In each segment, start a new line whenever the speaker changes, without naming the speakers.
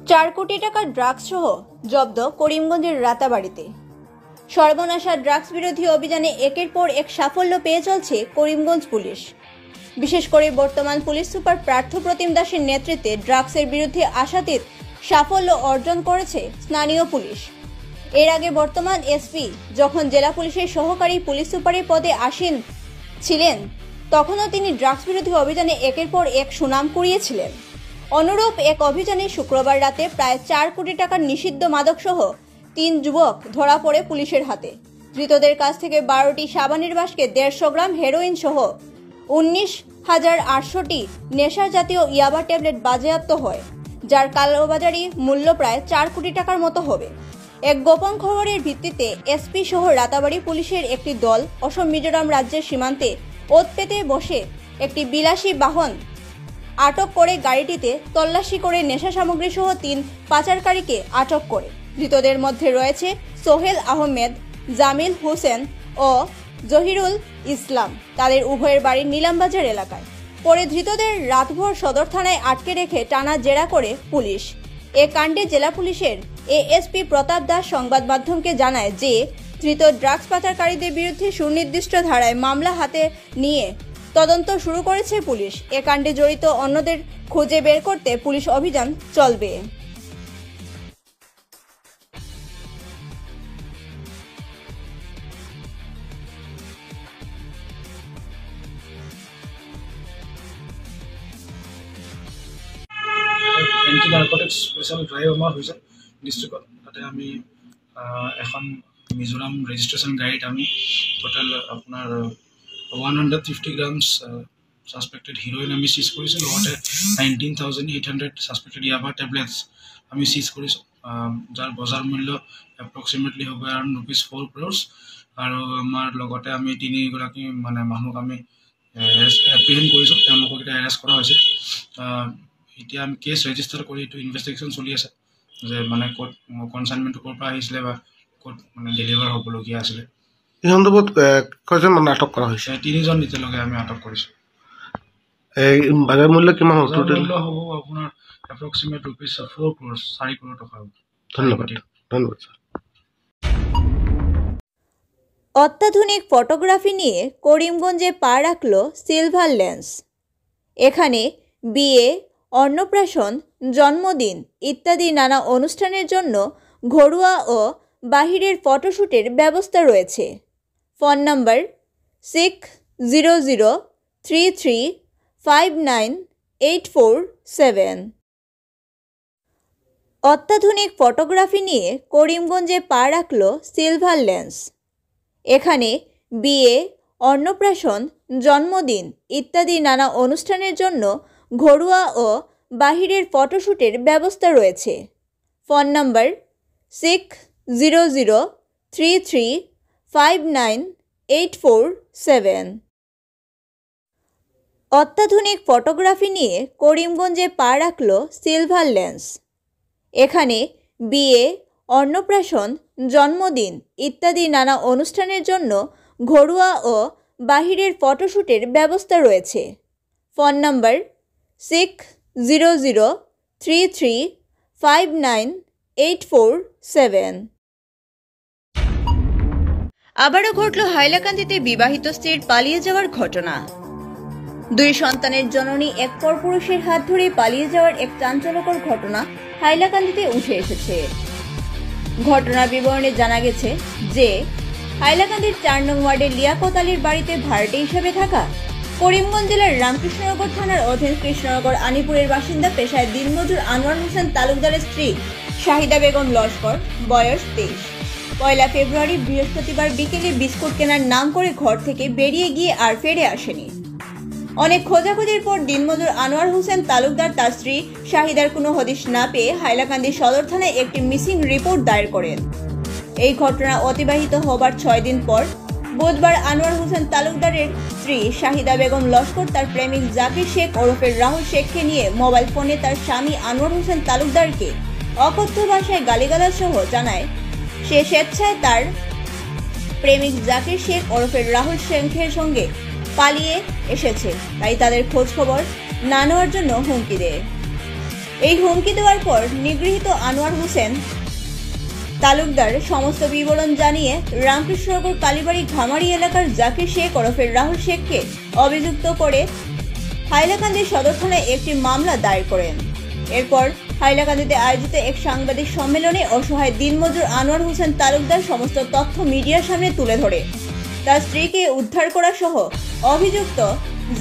4 কোটি টাকার ড্রাগস সহ জব্দ করিমগঞ্জের রাতাবাড়িতে। সর্বনাশা ড্রাগস বিরোধী অভিযানে একের পর এক সাফল্য পেয়ে চলছে করিমগঞ্জ পুলিশ। বিশেষ করে বর্তমান পুলিশ সুপার পার্থ প্রতিম দাসের নেতৃত্বে ড্রাগসের বিরুদ্ধে আশাতীত সাফল্য অর্জন করেছে স্থানীয় পুলিশ। এর আগে বর্তমান এসপি যখন জেলা পুলিশের সহকারী পুলিশ সুপারের পদে আসীন ছিলেন, তখনও তিনি ড্রাগস বিরোধী অভিযানে একের পর এক সুনাম কুড়িয়েছিলেন। অনুরূপ এক অভিযানে শুক্রবার রাতে প্রায় 4 কোটি টাকার নিষিদ্ধ মাদকসহ 3 যুবক ধরা পড়ে পুলিশের হাতে। ধৃতদের কাছ থেকে 12টি সাবানের বাস্কে 150 গ্রাম হেরোইন সহ 19,800টি নেশা জাতীয় ইয়াবা ট্যাবলেট বাজেয়াপ্ত হয়, যার কালোবাজারি মূল্য প্রায় 4 কোটি টাকার মতো হবে। এক গোপন খবরের ভিত্তিতে এসপি সহ রাতাবাড়ি পুলিশের একটি দল অসম মিজোরাম রাজ্যের সীমান্তে ওত পেতে বসে একটি বিলাসী বাহন আটক করে গাড়িটিতে তল্লাশি করে নেশা সামগ্রী সহ 3 পাচারকারীকে আটক করে। ধৃতদের মধ্যে রয়েছে সোহেল আহমেদ, জামিল হোসেন ও জহিরুল ইসলাম। তাদের উভয়ের বাড়ি নিলামবাজার এলাকায়। পরে ধৃতদের রাতভর সদর থানায় আটকে রেখে টানা জেরা করে পুলিশ। এ কাণ্ডে জেলা পুলিশের এএসপি প্রতাপ দাস সংবাদ মাধ্যমকে জানায় যে ধৃত ড্রাগস পাচারকারীদের বিরুদ্ধে সুনির্দিষ্ট ধারায় মামলা হাতে নিয়ে তদন্ত শুরু করেছে পুলিশ। এ কাণ্ডে জড়িত অন্যদের খুঁজে বের করতে পুলিশ অভিযান চলবে।
এন্টি নাৰ্কটিক্স স্পেচিয়েল ড্ৰাইভ আমাৰ হৈছে ডিষ্ট্ৰিক্টত। তাতে আমি এখন মিজোৰাম ৰেজিষ্ট্ৰেশ্যন গাড়ীত আমি টোটেল আপোনাৰ 150 গ্ৰামছ ছাছপেক্টেড হিৰ'ইন আমি চিজ কৰিছোঁ। লগতে 19,800 ছাছপেক্টেড ইয়াবা টেবলেটছ আমি চিজ কৰিছোঁ, যাৰ বজাৰ মূল্য এপ্ৰক্সিমেটলি হ'ব এৰাউণ্ড ₹4 crores। আৰু আমাৰ লগতে আমি 3গৰাকী মানুহক আমি এপ্ৰিহেণ্ড কৰিছোঁ, তেওঁলোকক এতিয়া এৰেষ্ট কৰা হৈছে। এতিয়া আমি কেছ ৰেজিষ্টাৰ কৰি এইটো ইনভেষ্টিগেশ্যন চলি আছে যে ক'ত কনচাইনমেণ্টটো ক'ৰ পৰা আহিছিলে বা ক'ত ডেলিভাৰ হ'বলগীয়া আছিলে।
এই সন্দৰ্ভত কেইজন মানুহ আটক কৰা হৈছে?
3জন এতিয়ালৈকে আমি আটক কৰিছোঁ।
বাজাৰ মূল্য কিমান হ'ব?
মূল্য হ'ব আপোনাৰ এপ্ৰক্সিমেট ₹4 crores, 4 কোটি টকা হ'ব।
ধন্যবাদ স্যার।
অত্যাধুনিক ফটোগ্রাফি নিয়ে করিমগঞ্জে পা রাখল সিলভার লেন্স। এখানে বিয়ে, অন্নপ্রাশন, জন্মদিন ইত্যাদি নানা অনুষ্ঠানের জন্য ঘরোয়া ও বাহিরের ফটোশ্যুটের ব্যবস্থা রয়েছে। ফোন নম্বর 6003359847। অত্যাধুনিক ফটোগ্রাফি নিয়ে করিমগঞ্জে পা রাখল সিলভার লেন্স। এখানে বিয়ে, অন্নপ্রাশন, জন্মদিন ইত্যাদি নানা অনুষ্ঠানের জন্য ঘরোয়া ও বাহিরের ফটোশ্যুটের ব্যবস্থা রয়েছে। ফোন নম্বর 6003359847। অত্যাধুনিক ফটোগ্রাফি নিয়ে করিমগঞ্জে পা রাখল সিলভার লেন্স। এখানে বিয়ে, অন্নপ্রাশন, জন্মদিন ইত্যাদি নানা অনুষ্ঠানের জন্য ঘরোয়া ও বাহিরের ফটোশ্যুটের ব্যবস্থা রয়েছে। ফোন নম্বর 6003359847। আবারও ঘটল হাইলাকান্দিতে বিবাহিত স্ত্রীর পালিয়ে যাওয়ার ঘটনা। 2 সন্তানের জননী এক পরপুরুষের হাত ধরে পালিয়ে যাওয়ার এক চাঞ্চল্যকর ঘটনা হাইলাকান্দিতে উঠে এসেছে। ঘটনার বিবরণে জানা গেছে যে হাইলাকান্দির 4 নং ওয়ার্ডের লিয়াকত আলীর বাড়িতে ভাড়াটে হিসেবে থাকা করিমগঞ্জ জেলার রামকৃষ্ণনগর থানার অধীন কৃষ্ণনগর আনিপুরের বাসিন্দা পেশায় দিনমজুর আনোয়ার হোসেন তালুকদারের স্ত্রী শাহিদা বেগম লস্কর, বয়স 23, 1 ফেব্রুয়ারি বৃহস্পতিবার বিকেলে বিস্কুট কেনার নাম করে ঘর থেকে বেরিয়ে গিয়ে আর ফিরে আসেনি। অনেক খোঁজাখুঁজির পর দিনমজুর আনোয়ার হোসেন তালুকদার তার স্ত্রী শাহিদার কোনো হদিশ না পেয়ে হাইলাকান্দি সদর থানায় একটি মিসিং রিপোর্ট দায়ের করেন। এই ঘটনা অতিবাহিত হবার 6 দিন পর বুধবার আনোয়ার হোসেন তালুকদারের স্ত্রী শাহিদা বেগম লস্কর তার প্রেমিক জাকির শেখ ওরফে রাহুল শেখকে নিয়ে মোবাইল ফোনে তার স্বামী আনোয়ার হোসেন তালুকদারকে অকথ্য ভাষায় গালিগালাজ সহ জানায় সে স্বেচ্ছায় তার প্রেমিক জাকির শেখ ওরফে রাহুল শেখের সঙ্গে পালিয়ে এসেছে, তাই তাদের খোঁজ খবর না নেওয়ার জন্য হুমকি দেয়। এই হুমকি দেওয়ার পর নিগৃহীত আনোয়ার হোসেন তালুকদার সমস্ত বিবরণ জানিয়ে রামকৃষ্ণনগর কালীবাড়ি ঘামারি এলাকার জাকির শেখ ওরফে রাহুল শেখকে অভিযুক্ত করে হাইলাকান্দি সদর থানায় একটি মামলা দায়ের করেন। এরপর হাইলাকান্দিতে আয়োজিত এক সাংবাদিক সম্মেলনে অসহায় দিনমজুর আনোয়ার হোসেন তালুকদার সমস্ত তথ্য মিডিয়ার সামনে তুলে ধরে তার স্ত্রীকে উদ্ধার করা সহ অভিযুক্ত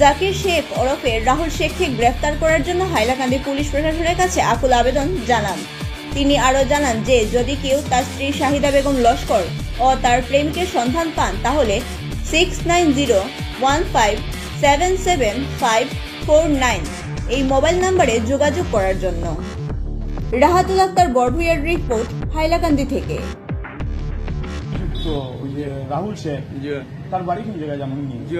জাকির শেখ ওরফে রাহুল শেখকে গ্রেফতার করার জন্য হাইলাকান্দি পুলিশ প্রশাসনের কাছে আকুল আবেদন জানান। তিনি আরও জানান যে যদি কেউ তার স্ত্রী শাহিদা বেগম লস্কর ও তার প্রেমিকের সন্ধান পান তাহলে 6901577549 এই মোবাইল নম্বরে যোগাযোগ করার জন্য। রাহাতুল আক্তার বড়ভূঁইয়ার রিপোর্ট হাইলাকান্দি থেকে।
তো ওই যে রাহুল শেখ
যে
তার বাড়ি কোন জায়গায় জানেন নি?
যে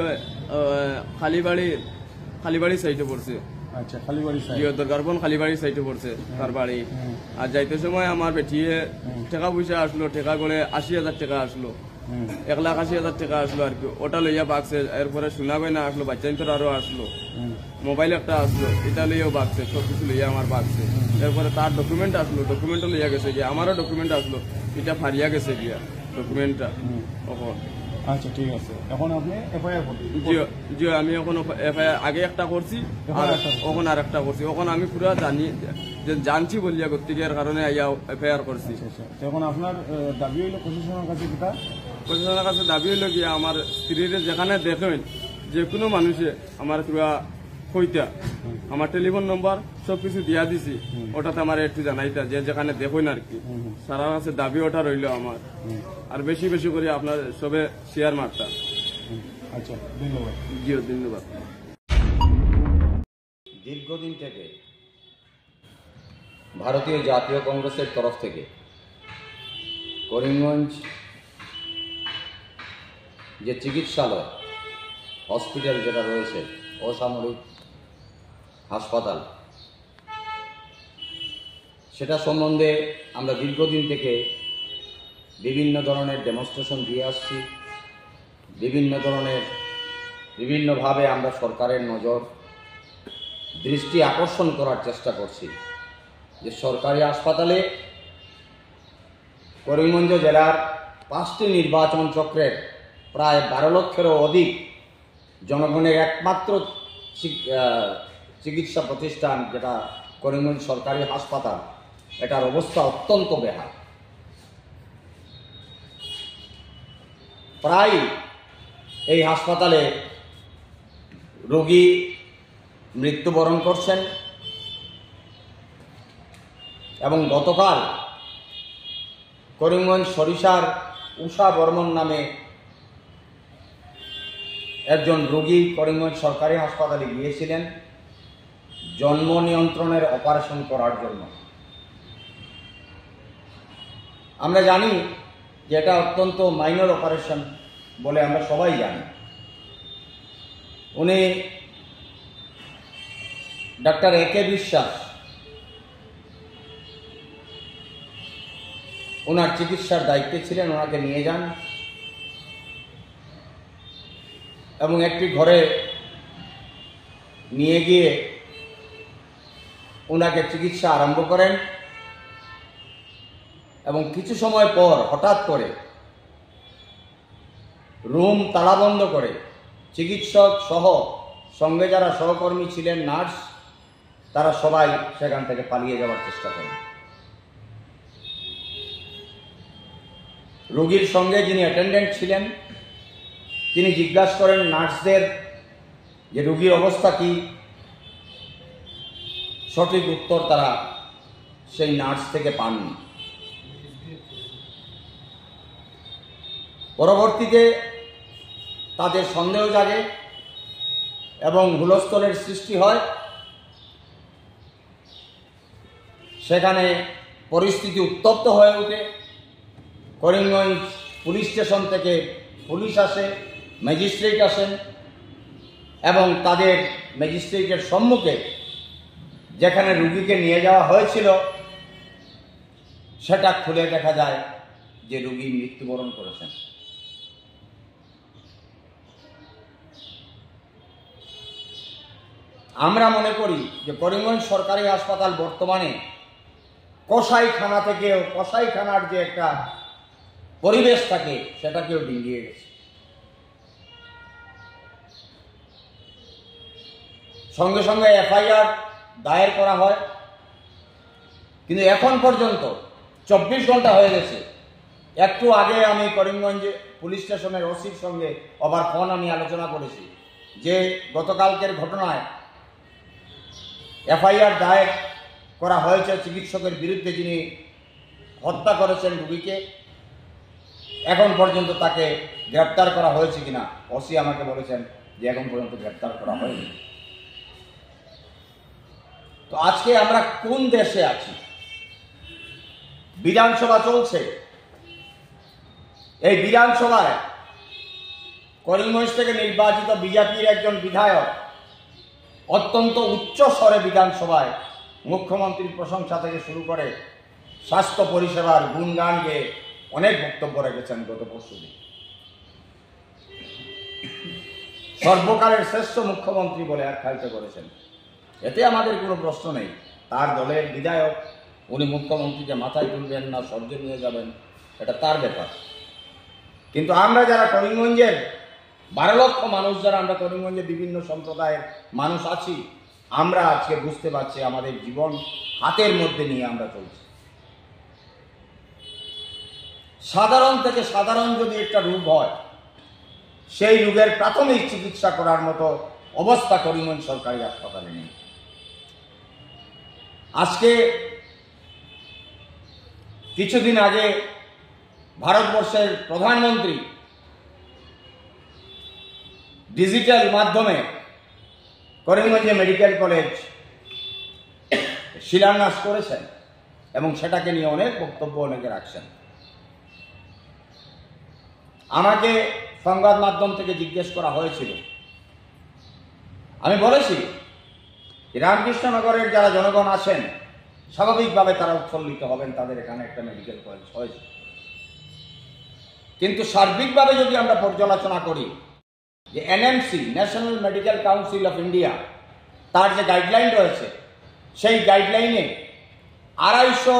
খালিবাড়ি সাইডে পড়ছে,
আচ্ছা খালিবাড়ি সাইড।
যে দরকারবন খালিবাড়ি সাইডে পড়ছে তার বাড়ি। আর যাইতে সময় আমার বেটিয়ে টাকা পয়সা আসলো, টাকা করে 80,000 টাকা আসলো, 1,80,000 টাকা আসলো আর কি। ওটা লইয়া বাগছে। এরপরে সোনা গয়না আসলো, বাচ্চা আরো আসলো, মোবাইল একটা আসলো, এটা লইয়াও বাগছে, সবকিছু লইয়া আমার বাগছে। এরপরে তার ডকুমেন্ট আসলো, ডকুমেন্টও লইয়া গেছে গিয়া, আমারও ডকুমেন্ট আসলো, এটা ফারিয়া গেছে গিয়া ডকুমেন্টটা। এখন
আচ্ছা ঠিক আছে, এখন আপনি এফআইআর করবেন?
জি আমি এখন এফআইআর আগে একটা করছি, আর এখন আর একটা করছি। এখন আমি পুরা জানছি বলিয়া গতিকের কারণে আইয়া এফআইআর করছি।
আচ্ছা, তো এখন আপনার দাবি হইল প্রশাসনের কাছে কিটা?
প্রশাসনের কাছে দাবি হইল গিয়া আমার স্ত্রীর যেখানে দেখেন যে কোনো মানুষে আমার পুরা হইতা আমার টেলিফোন নম্বর সবকিছু দিয়া দিছি, ওটাতে আমার একটু জানাইতা যে যেখানে দেখুন আর কি। সারা কাছে দাবি ওটা রইল আমার। আর বেশি বেশি করে আপনার সবে শেয়ার মারতা।
আচ্ছা ধন্যবাদ।
জি ধন্যবাদ।
দীর্ঘদিন থেকে ভারতীয় জাতীয় কংগ্রেসের তরফ থেকে করিমগঞ্জ যে চিকিৎসালয় হসপিটাল যেটা রয়েছে, অসামরিক হাসপাতাল, সেটা সম্বন্ধে আমরা দীর্ঘদিন থেকে বিভিন্ন ধরনের ডেমনস্ট্রেশন দিয়ে আসছি। বিভিন্নভাবে আমরা সরকারের নজর দৃষ্টি আকর্ষণ করার চেষ্টা করছি যে সরকারি হাসপাতালে করিমগঞ্জ জেলার 5টি নির্বাচন চক্রের প্রায় 12 লক্ষেরও অধিক জনগণের একমাত্র চিকিৎসা প্রতিষ্ঠান যেটা করিমগঞ্জ সরকারি হাসপাতাল, এটার অবস্থা অত্যন্ত বেহাল। প্রায় এই হাসপাতালে রোগী মৃত্যুবরণ করছেন এবং গতকাল করিমগঞ্জ সরিষার উষা বর্মন নামে একজন রোগী করিমগঞ্জ সরকারি হাসপাতালে গিয়েছিলেন জন্ম নিয়ন্ত্রণের অপারেশন করার জন্য। আমরা জানি যে এটা অত্যন্ত মাইনর অপারেশন বলে আমরা সবাই জানি। উনি ডাক্তার একে বিশ্বাস ওনার চিকিৎসার দায়িত্বে ছিলেন, ওনাকে নিয়ে যান এবং একটি ঘরে নিয়ে গিয়ে ওনাকে চিকিৎসা আরম্ভ করেন এবং কিছু সময় পর হঠাৎ করে রুম তালাবন্ধ করে চিকিৎসক সহ সঙ্গে যারা সহকর্মী ছিলেন, নার্স, তারা সবাই সেখান থেকে পালিয়ে যাওয়ার চেষ্টা করেন। রোগীর সঙ্গে যিনি অ্যাটেন্ডেন্ট ছিলেন তিনি জিজ্ঞাসা করেন নার্সদের যে রোগীর অবস্থা কি। সঠিক উত্তর তারা সেই নার্স থেকে পাননি। পরবর্তীতে তাদের সন্দেহ জাগে এবং হুলস্থলের সৃষ্টি হয়। সেখানে পরিস্থিতি উত্তপ্ত হয়ে ওঠে। করিমগঞ্জ পুলিশ স্টেশন থেকে পুলিশ আসে, ম্যাজিস্ট্রেট আসেন এবং তাদের ম্যাজিস্ট্রেটের সম্মুখে যেখানে রোগীকে নিয়ে যাওয়া হয়েছিল সেটা খুলে দেখা যায় যে রোগী মৃত্যুবরণ করেছেন। আমরা মনে করি যে করিমগঞ্জ সরকারি হাসপাতাল বর্তমানে কসাইখানা থেকেও কসাইখানার যে একটা পরিবেশ থাকে সেটাকেও ডিঙিয়ে গেছে। সঙ্গে সঙ্গে এফআইআর দায়ের করা হয়, কিন্তু এখন পর্যন্ত 24 ঘন্টা হয়ে গেছে। একটু আগে আমি করিমগঞ্জ পুলিশ স্টেশনের ওসির সঙ্গে আবার ফোন আমি আলোচনা করেছি যে গতকালকের ঘটনায় এফআইআর দায়ের করা হয়েছে চিকিৎসকের বিরুদ্ধে, যিনি হত্যা করেছেন রোগীকে। এখন পর্যন্ত তাকে গ্রেপ্তার করা হয়েছে কিনা ওসি আমাকে বলেছেন যে এখন পর্যন্ত গ্রেপ্তার করা হয়নি। তো আজকে আমরা কোন দেশে আছি? বিধানসভা চলছে, এই বিধানসভায় করিমগঞ্জ থেকে নির্বাচিত বিজেপির একজন বিধায়ক অত্যন্ত উচ্চ স্বরে বিধানসভায় মুখ্যমন্ত্রীর প্রশংসা থেকে শুরু করে স্বাস্থ্য পরিষেবার গুণগান গেয়ে অনেক বক্তব্য রেখেছেন গত পরশুদিন। সর্বকালের শ্রেষ্ঠ মুখ্যমন্ত্রী বলে আখ্যায়িত করেছেন। এতে আমাদের কোনো প্রশ্ন নেই। তার দলের বিধায়ক, উনি মুখ্যমন্ত্রীকে মাথায় তুলবেন না সহ্য নিয়ে যাবেন, এটা তার ব্যাপার। কিন্তু আমরা যারা করিমগঞ্জের 12 লক্ষ মানুষ, যারা আমরা করিমগঞ্জে বিভিন্ন সম্প্রদায়ের মানুষ আছি, আমরা আজকে বুঝতে পারছি আমাদের জীবন হাতের মধ্যে নিয়ে আমরা চলছি। সাধারণ থেকে সাধারণ যদি একটা রোগ হয়, সেই রোগের প্রাথমিক চিকিৎসা করার মতো অবস্থা করিমগঞ্জ সরকারি হাসপাতালে নেই। আজকে কিছুদিন আগে ভারতবর্ষের প্রধানমন্ত্রী ডিজিটাল মাধ্যমে করিমগঞ্জে মেডিকেল কলেজ শিলান্যাস করেছেন এবং সেটাকে নিয়ে অনেক বক্তব্য অনেকে রাখছেন। আমাকে সংবাদ মাধ্যম থেকে জিজ্ঞেস করা হয়েছিল, আমি বলেছি রামকৃষ্ণনগরের যারা জনগণ আছেন স্বাভাবিকভাবে তারা উৎফুল্লিত হবেন, তাদের এখানে একটা মেডিকেল কলেজ হয়েছে। কিন্তু সার্বিকভাবে যদি আমরা পর্যালোচনা করি যে NMC, national medical council of India, তার যে গাইডলাইন রয়েছে, সেই গাইডলাইনে 250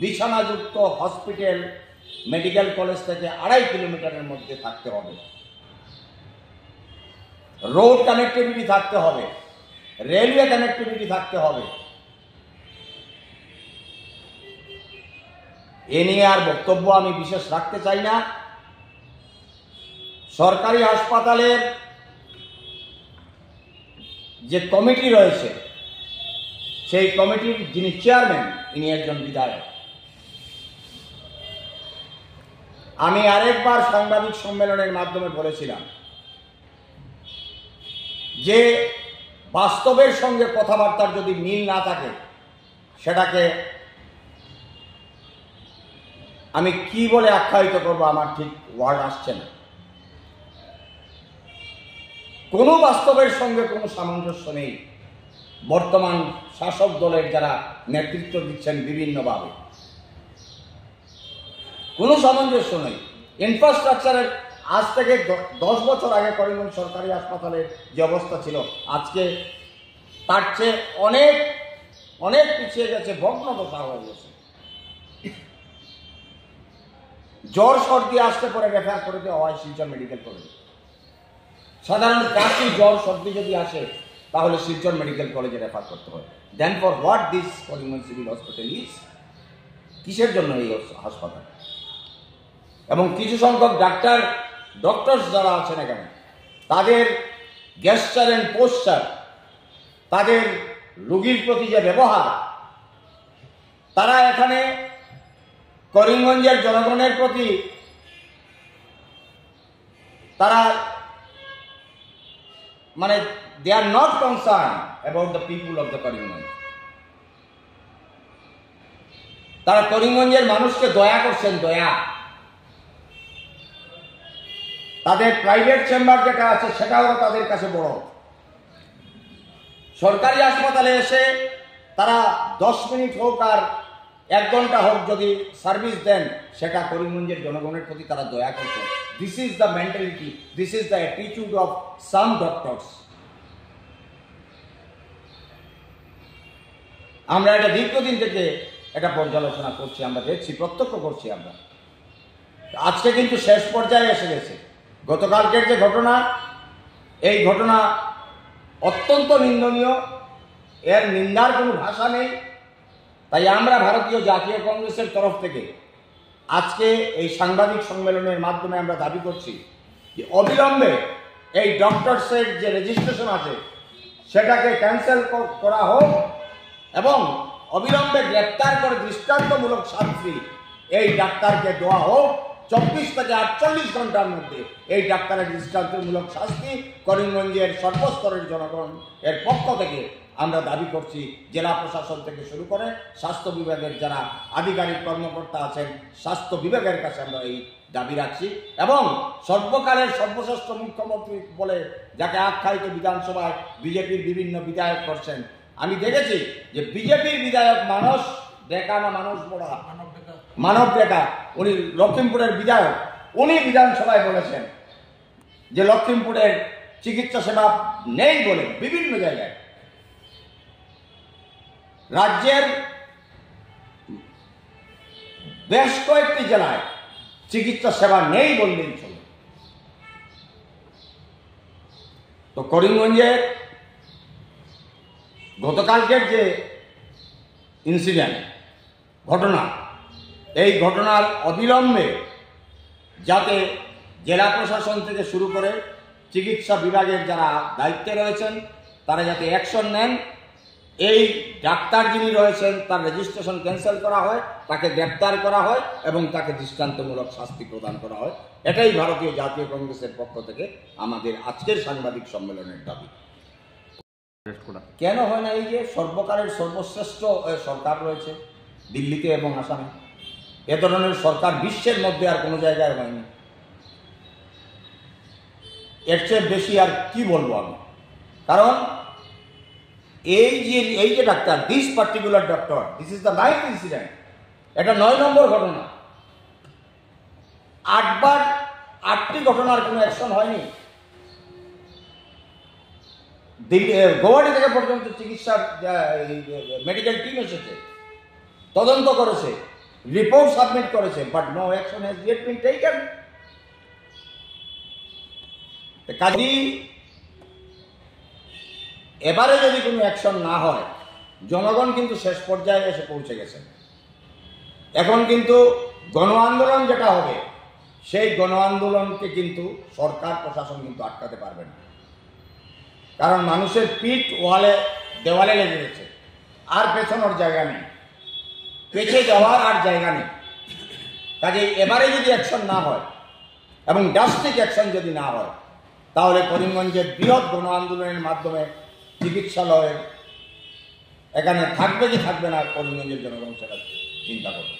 বিছানাযুক্ত হসপিটাল মেডিকেল কলেজ থেকে 2.5 কিলোমিটারের মধ্যে থাকতে হবে, রোড কানেক্টিভিটি থাকতে হবে, রেলওয়ে কানেক্টিভিটি থাকতে হবে। এ নিয়ে আর বক্তব্য আমি বিশেষ রাখতে চাই না। সরকারি হাসপাতালের যে কমিটি রয়েছে, সেই কমিটির যিনি চেয়ারম্যান, ইনি একজন বিধায়ক। আমি আরেকবার সাংবাদিক সম্মেলনের মাধ্যমে বলেছিলাম যে বাস্তবের সঙ্গে কথাবার্তার যদি মিল না থাকে, সেটাকে আমি কি বলে আখ্যায়িত করব আমার ঠিক ওয়ার্ড আসছে না। কোনো বাস্তবের সঙ্গে কোনো সামঞ্জস্য নেই বর্তমান শাসক দলের যারা নেতৃত্ব দিচ্ছেন বিভিন্নভাবে, কোনো সামঞ্জস্য নেই। ইনফ্রাস্ট্রাকচারের আজ থেকে 10 বছর আগে করিমগঞ্জ সরকারি হাসপাতালের যে অবস্থা ছিল, আজকে তার চেয়ে অনেক অনেক পিছিয়ে গেছে, ভগ্নদশা হয়ে গেছে। জ্বর সর্দি আসতে পরে রেফার করে দেওয়া হয় শিলচর মেডিকেল কলেজে। সাধারণ কাশি জ্বর সর্দি যদি আসে তাহলে শিলচর মেডিকেল কলেজে রেফার করতে হয়। Then for what this Karimganj civil hospital is? কিসের জন্য এই হাসপাতাল? এবং কিছু সংখ্যক ডক্টরস যারা আছেন এখানে, তাদের গেস্টার এন্ড পোস্টার, তাদের রোগীর প্রতি যে ব্যবহার, তারা এখানে করিমগঞ্জের জনগণের প্রতি তারা মানে they are not concerned about the people of the Karimganj. তারা করিমগঞ্জের মানুষকে দয়া করছেন, দয়া। তাদের প্রাইভেট চেম্বার যেটা আছে সেটাও তাদের কাছে বড়। সরকারি হাসপাতালে এসে তারা 10 মিনিট হোক আর 1 ঘন্টা হোক যদি সার্ভিস দেন, সেটা করিমগঞ্জের জনগণের প্রতি তারা দয়া করছেন। This is the mentality, this is the attitude of some doctors. আমরা এটা দীর্ঘদিন থেকে এটা পর্যালোচনা করছি, আমরা দেখছি, প্রত্যক্ষ করছি আমরা। আজকে কিন্তু শেষ পর্যায়ে এসে গেছে। গতকালকের যে ঘটনা, এই ঘটনা অত্যন্ত নিন্দনীয়, এর নিন্দার কোনো ভাষা নেই। তাই আমরা ভারতীয় জাতীয় কংগ্রেসের তরফ থেকে আজকে এই সাংবাদিক সম্মেলনের মাধ্যমে আমরা দাবি করছি যে অবিলম্বে এই ডক্টরসের যে রেজিস্ট্রেশন আছে সেটাকে ক্যান্সেল করা হোক এবং অবিলম্বে গ্রেপ্তার করে দৃষ্টান্তমূলক শাস্তি এই ডাক্তারকে দেওয়া হোক। 24 থেকে 48 ঘন্টার মধ্যে এই ডাক্তারের দৃষ্টান্তমূলক শাস্তি করিমগঞ্জের সর্বস্তরের জনগণ এর পক্ষ থেকে আমরা দাবি করছি। জেলা প্রশাসন থেকে শুরু করে স্বাস্থ্য বিভাগের যারা আধিকারিক কর্মকর্তা আছেন, স্বাস্থ্য বিভাগের কাছে আমরা এই দাবি রাখছি। এবং সর্বকালের সর্বশ্রেষ্ঠ মুখ্যমন্ত্রী বলে যাকে আখ্যায়িত বিধানসভায় বিজেপির বিভিন্ন বিধায়ক করছেন, আমি দেখেছি যে বিজেপির বিধায়ক মানব ডেকা, উনি লক্ষ্মীমপুরের বিধায়ক, উনি বিধানসভায় বলেছেন যে লক্ষ্মীমপুরের চিকিৎসা সেবা নেই বলে বিভিন্ন জায়গায়। রাজ্যের বেশ কয়েকটি জেলায় চিকিৎসা সেবা নেই বললেই চলে। তো করিমগঞ্জের গতকালকের যে ইনসিডেন্ট ঘটনা, এই ঘটনার অবিলম্বে যাতে জেলা প্রশাসন থেকে শুরু করে চিকিৎসা বিভাগের যারা দায়িত্বে রয়েছেন তারা যাতে অ্যাকশন নেন। এই ডাক্তার যিনি রয়েছেন তার রেজিস্ট্রেশন ক্যান্সেল করা হয়, তাকে গ্রেপ্তার করা হয় এবং তাকে দৃষ্টান্তমূলক শাস্তি প্রদান করা হয়। এটাই ভারতীয় জাতীয় কংগ্রেসের পক্ষ থেকে আমাদের আজকের সাংবাদিক সম্মেলনের দাবি। কেন হয় না? এই যে সর্বকালের সর্বশ্রেষ্ঠ সরকার রয়েছে দিল্লিতে এবং আসামে, এ ধরনের সরকার বিশ্বের মধ্যে আর কোনো জায়গায় হয়নি। এর চেয়ে বেশি আর কি বলবো আমি। কারণ এই যে doctor, this particular doctor, this is the 9th incident, এটা 9 নম্বর ঘটনা। 8টি ঘটনার কোনো অ্যাকশন হয়নি। গৌহাটি থেকে পর্যন্ত চিকিৎসার মেডিকেল টিম এসেছে, তদন্ত করেছে, রিপোর্ট সাবমিট করেছে, but no action has yet been taken. Kazi এবারে যদি কোনো অ্যাকশন না হয়, জনগণ কিন্তু শেষ পর্যায়ে এসে পৌঁছে গেছে। এখন কিন্তু গণ আন্দোলন যেটা হবে, সেই গণ আন্দোলনকে কিন্তু সরকার প্রশাসন কিন্তু আটকাতে পারবে না। কারণ মানুষের পিঠ দেওয়ালে লেগে গেছে, আর পেছনের জায়গা নেই, পেছে যাওয়ার আর জায়গা নেই। কাজে এবারে যদি অ্যাকশন না হয় এবং ড্রাস্টিক অ্যাকশন যদি না হয়, তাহলে করিমগঞ্জের বৃহৎ গণ আন্দোলনের মাধ্যমে চিকিৎসালয়ে এখানে থাকবে কি থাকবে না, করিমগঞ্জের জনগণ সেটা চিন্তা করবে।